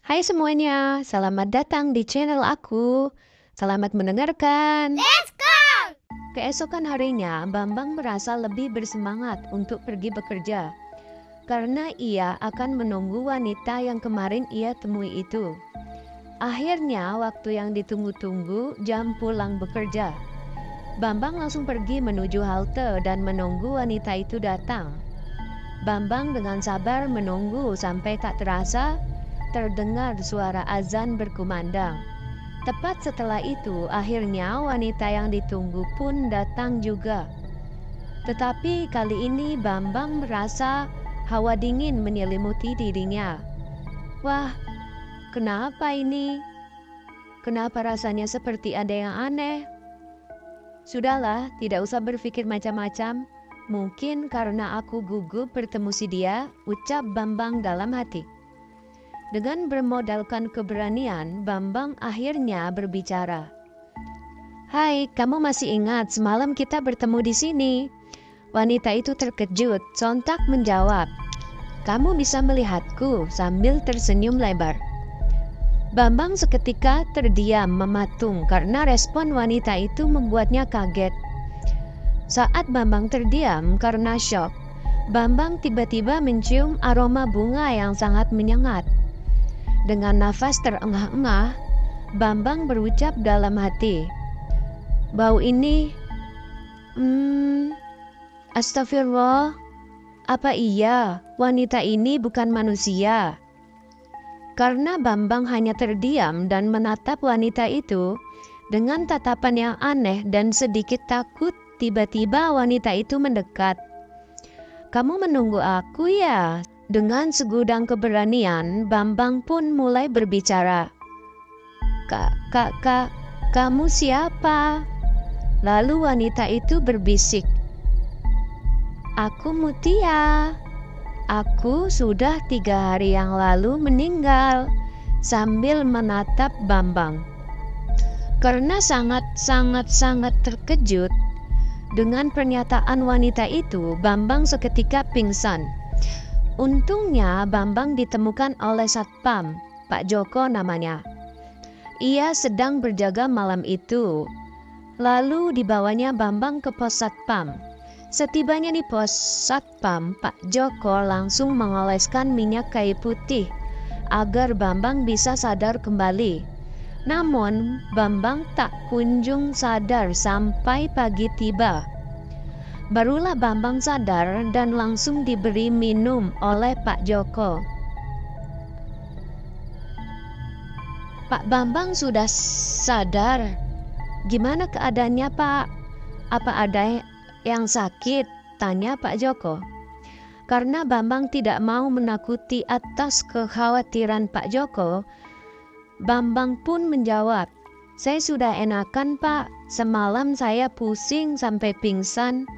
Hai semuanya, selamat datang di channel aku. Selamat mendengarkan. Let's go! Keesokan harinya, Bambang merasa lebih bersemangat untuk pergi bekerja. Karena ia akan menunggu wanita yang kemarin ia temui itu. Akhirnya, waktu yang ditunggu-tunggu, jam pulang bekerja. Bambang langsung pergi menuju halte dan menunggu wanita itu datang. Bambang dengan sabar menunggu sampai tak terasa terdengar suara azan berkumandang. Tepat setelah itu, akhirnya wanita yang ditunggu pun datang juga. Tetapi kali ini Bambang merasa hawa dingin menyelimuti dirinya. Wah, kenapa ini? Kenapa rasanya seperti ada yang aneh? Sudahlah, tidak usah berpikir macam-macam. Mungkin karena aku gugup bertemu si dia, ucap Bambang dalam hati. Dengan bermodalkan keberanian, Bambang akhirnya berbicara. Hai, kamu masih ingat semalam kita bertemu di sini? Wanita itu terkejut, sontak menjawab. Kamu bisa melihatku sambil tersenyum lebar. Bambang seketika terdiam mematung karena respon wanita itu membuatnya kaget. Saat Bambang terdiam karena syok, Bambang tiba-tiba mencium aroma bunga yang sangat menyengat. Dengan nafas terengah-engah, Bambang berucap dalam hati, bau ini, astagfirullah, apa iya wanita ini bukan manusia? Karena Bambang hanya terdiam dan menatap wanita itu dengan tatapan yang aneh dan sedikit takut, tiba-tiba wanita itu mendekat. Kamu menunggu aku ya? Dengan segudang keberanian, Bambang pun mulai berbicara. Kak, kamu siapa? Lalu wanita itu berbisik. Aku Mutia. Aku sudah 3 hari yang lalu meninggal, sambil menatap Bambang. Karena sangat terkejut dengan pernyataan wanita itu, Bambang seketika pingsan. Untungnya Bambang ditemukan oleh Satpam, Pak Joko namanya. Ia sedang berjaga malam itu. Lalu dibawanya Bambang ke pos Satpam. Setibanya di pos Satpam, Pak Joko langsung mengoleskan minyak kayu putih agar Bambang bisa sadar kembali. Namun Bambang tak kunjung sadar sampai pagi tiba. Barulah Bambang sadar dan langsung diberi minum oleh Pak Joko. Pak Bambang sudah sadar. Gimana keadaannya, Pak? Apa ada yang sakit? Tanya Pak Joko. Karena Bambang tidak mau menakuti atas kekhawatiran Pak Joko, Bambang pun menjawab, saya sudah enakan, Pak. Semalam saya pusing sampai pingsan.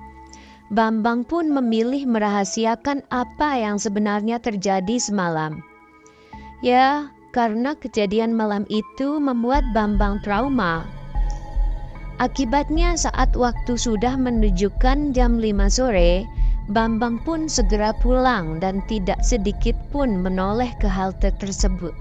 Bambang pun memilih merahasiakan apa yang sebenarnya terjadi semalam. Ya, karena kejadian malam itu membuat Bambang trauma. Akibatnya saat waktu sudah menunjukkan jam 5 sore, Bambang pun segera pulang dan tidak sedikit pun menoleh ke halte tersebut.